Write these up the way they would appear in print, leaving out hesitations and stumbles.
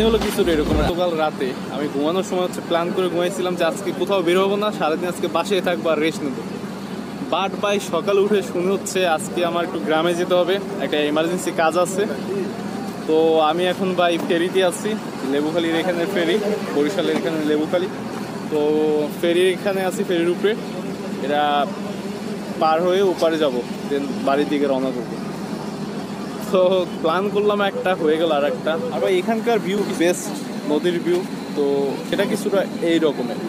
কাহিনী হলো কিছু এরকম। গতকাল রাতে আমি ঘুমানোর সময় হচ্ছে প্ল্যান করে ঘুমাইছিলাম যে আজকে কোথাও বের হবো না, সারাদিন আজকে বাসায় থাকবো আর রেস্ট নেবো। বাট বাই সকালে উঠে শুনে হচ্ছে আজকে আমার একটু গ্রামে যেতে হবে, একটা এমার্জেন্সি কাজ আছে। তো আমি এখন ভাই ফেরিতে আছি, লেবুখালীর এখানে ফেরি, বরিশালের এখানে লেবুখালী। তো ফেরির এখানে আছি, ফেরির উপরে এরা পার হয়ে ওপারে যাব, দেন বাড়ির দিকে রওনা করবো। তো প্ল্যান করলাম একটা, হয়ে গেল আর একটা। আর ভাই এখানকার ভিউ বেস্ট, নদীর ভিউ, তো সেটা কিছুটা এই রকমের।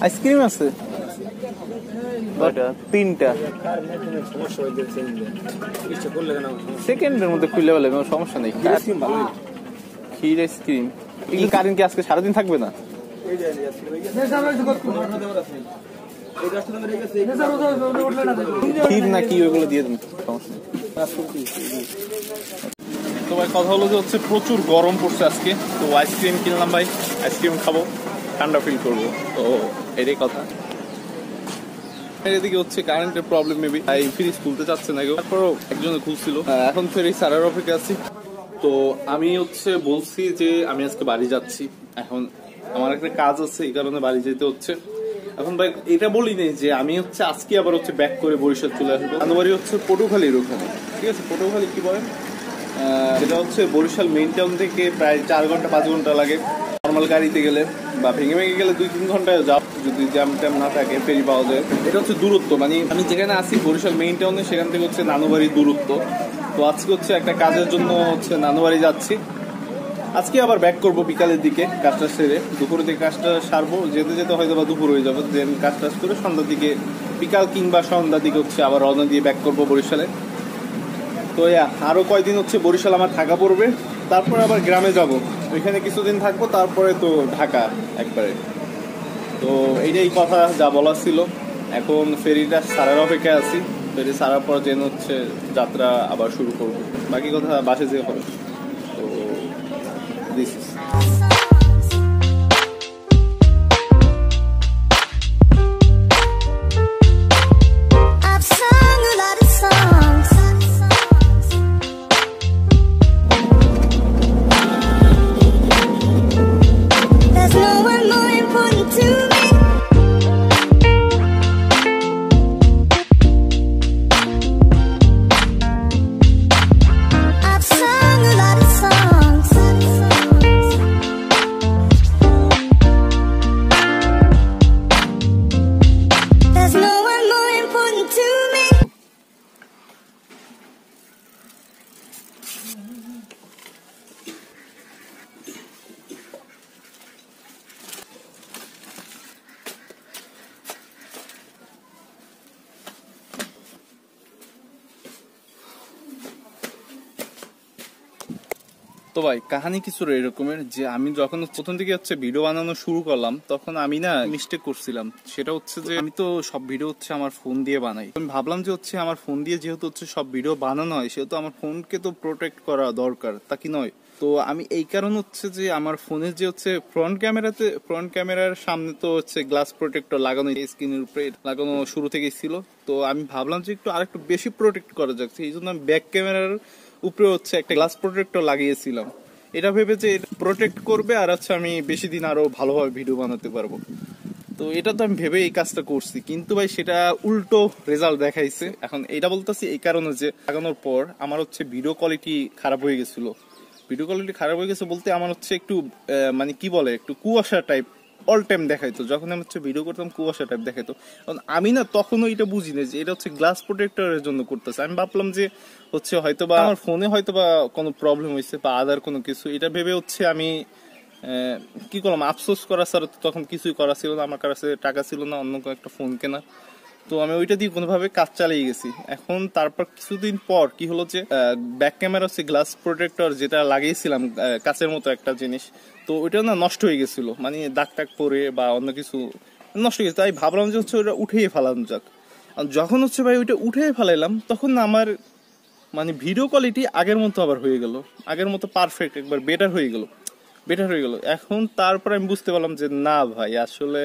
আইসক্রিম আছে তিনটা, সেকেন্ডের মধ্যে খুললে বলে কোনো সমস্যা নেই। ক্ষীর আইসক্রিম কি কারেন্ট কি আজকে সারাদিন থাকবে না? ক্ষীর না কি ওইগুলো দিয়ে দেন, সমস্যা নেই। তো ভাই কথা হলো যে হচ্ছে প্রচুর গরম পড়ছে আজকে, তো আইসক্রিম কিনলাম ভাই, আইসক্রিম খাবো, ঠান্ডা ফিল করবো, তো এটাই কথা। এদিকে হচ্ছে কারেন্টের প্রবলেম, মেবি তাই ফ্রিজ খুলতে চাচ্ছে না কেউ, তারপরও একজনে খুলছিল। এখন ফেরি সারার অপেক্ষা আছি। তো আমি হচ্ছে বলছি যে আমি আজকে বাড়ি যাচ্ছি, এখন আমার একটা কাজ আছে, এই কারণে বাড়ি যেতে হচ্ছে। এখন ভাই এটা বলি নেই যে আমি হচ্ছে আজকে আবার হচ্ছে ব্যাক করে বরিশাল চলে আসবো। জানুয়ারি হচ্ছে পটুখালীর ওখানে, ঠিক আছে? পটুখালী কি বলেন, এটা হচ্ছে বরিশাল মেইন টাউন থেকে প্রায় 4 ঘন্টা 5 ঘন্টা লাগে নর্মাল গাড়িতে গেলে, বা ভেঙে ভেঙে গেলে 2-3 ঘন্টায় যাও যদি জ্যাম ট্যাম না থাকে, ফেরি পাওয়া যায়। এটা হচ্ছে দূরত্ব, মানে আমি যেখানে আছি বরিশাল মেইন টাউনে, সেখান থেকে হচ্ছে নানুবাড়ির দূরত্ব। তো আজকে হচ্ছে একটা কাজের জন্য হচ্ছে নানুবাড়ি যাচ্ছি। আজকে আবার ব্যাক করবো বিকালের দিকে, কাজটা সেরে দুপুরের দিকে কাজটা সারবো, যেতে যেতে হয়তো বা দুপুর হয়ে যাবে, দেন কাজ টাজ করে সন্ধ্যার দিকে, বিকাল কিংবা সন্ধ্যার দিকে হচ্ছে আবার রওনা দিয়ে ব্যাক করবো বরিশালে। তো আরো কয়দিন হচ্ছে বরিশাল আমার থাকা পড়বে, তারপরে আবার গ্রামে যাব, ওইখানে কিছুদিন থাকবো, তারপরে তো ঢাকা একবারে। তো এইটাই কথা যা বলার ছিল। এখন ফেরিটা সারার অপেক্ষায় আছি, ফেরি সারার পর যেন হচ্ছে যাত্রা আবার শুরু করবো, বাকি কথা বাসে যেয়ে হবে। তো দিস ইজ তো ভাই কাহিনী কিছু এরকমের যে আমি যখন প্রথম থেকে হচ্ছে ভিডিও বানানো শুরু করলাম, তখন আমি না মিস্টেক করছিলাম। সেটা হচ্ছে যে আমি তো সব ভিডিও হচ্ছে আমার ফোন দিয়ে বানাই। আমি ভাবলাম যে হচ্ছে আমার ফোন দিয়ে যেহেতু হচ্ছে সব ভিডিও বানানো হয়, সেহেতু আমার ফোনকে তো প্রোটেক্ট করা দরকার, তা কি নয়? তো আমি এই কারণ হচ্ছে যে আমার ফোনের যে হচ্ছে ফ্রন্ট ক্যামেরার সামনে তো হচ্ছে গ্লাস প্রোটেক্টর লাগানো, স্ক্রিনের উপরে লাগানো শুরু থেকেই ছিল। তো আমি ভাবলাম যে একটু আরেকটু বেশি প্রোটেক্ট করা যাচ্ছে, এই জন্য আমি ব্যাক ক্যামেরার উপরে হচ্ছে একটা গ্লাস প্রোটেক্টর লাগিয়েছিলাম, এটা ভেবে যে প্রোটেক্ট করবে আর হচ্ছে আমি বেশি দিন আরো ভালোভাবে ভিডিও বানাতে পারবো। তো এটা তো আমি ভেবে এই কাজটা করছি, কিন্তু ভাই সেটা উল্টো রেজাল্ট দেখাইছে। এখন এটা বলতেছি এই কারণে যে লাগানোর পর আমার হচ্ছে ভিডিও কোয়ালিটি খারাপ হয়ে গেছিল। ভিডিও কোয়ালিটি খারাপ হয়ে গেছে বলতে আমার হচ্ছে একটু মানে কি বলে, একটু কুয়াশা টাইপ অল টাইম দেখাইতো, যখন আমি হচ্ছে ভিডিও করতাম কুয়াশা টাইপ দেখাইতো। কারণ আমি না তখনও এটা বুঝি না যে এটা হচ্ছে গ্লাস প্রোটেক্টরের জন্য করতেছে। আমি ভাবলাম যে হচ্ছে হয়তো বা আমার ফোনে হয়তো বা কোনো প্রবলেম হয়েছে বা আদার কোনো কিছু, এটা ভেবে হচ্ছে আমি কি করলাম, আফসোস করা ছাড়া তখন কিছুই করা ছিল না, আমার কাছে টাকা ছিল না অন্য একটা ফোন কেনা। তো আমি ওইটা দিয়ে কোনোভাবে কাজ চালিয়ে গেছি। এখন তারপর কিছুদিন পর কি হলো যে ব্যাক ক্যামেরা হচ্ছে গ্লাস প্রোটেক্টর যেটা লাগিয়েছিলাম কাচের মতো একটা জিনিস, তো ওইটা না নষ্ট হয়ে গেছিল, মানে দাগ টাগ পরে বা অন্য কিছু নষ্ট হয়ে গেছে, তাই ভাবলাম যে হচ্ছে ওটা উঠিয়ে ফেলানো যাক। আর যখন হচ্ছে ভাই ওইটা উঠিয়ে ফেলাইলাম তখন না আমার মানে ভিডিও কোয়ালিটি আগের মতো আবার হয়ে গেল, আগের মতো পারফেক্ট, একবার বেটার হয়ে গেল। এখন তারপর আমি বুঝতে পারলাম যে না ভাই আসলে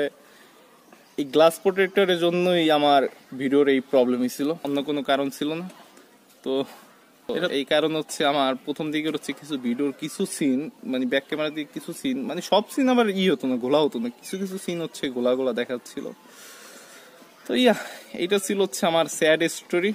এই গ্লাস প্রোটেক্টরের জন্যই আমার ভিডিওর এই প্রবলেমই ছিল, অন্য কোনো কারণ ছিল না। তো এই কারণ হচ্ছে আমার প্রথম দিকে হচ্ছে কিছু ভিডিওর কিছু সিন মানে ব্যাক ক্যামেরা দিয়ে কিছু সিন মানে সব সিন আবার হতো না, ঘোলা হতো না, কিছু কিছু সিন হচ্ছে গোলা গোলা দেখাচ্ছিল। তো এইটা ছিল হচ্ছে আমার স্যাড স্টোরি।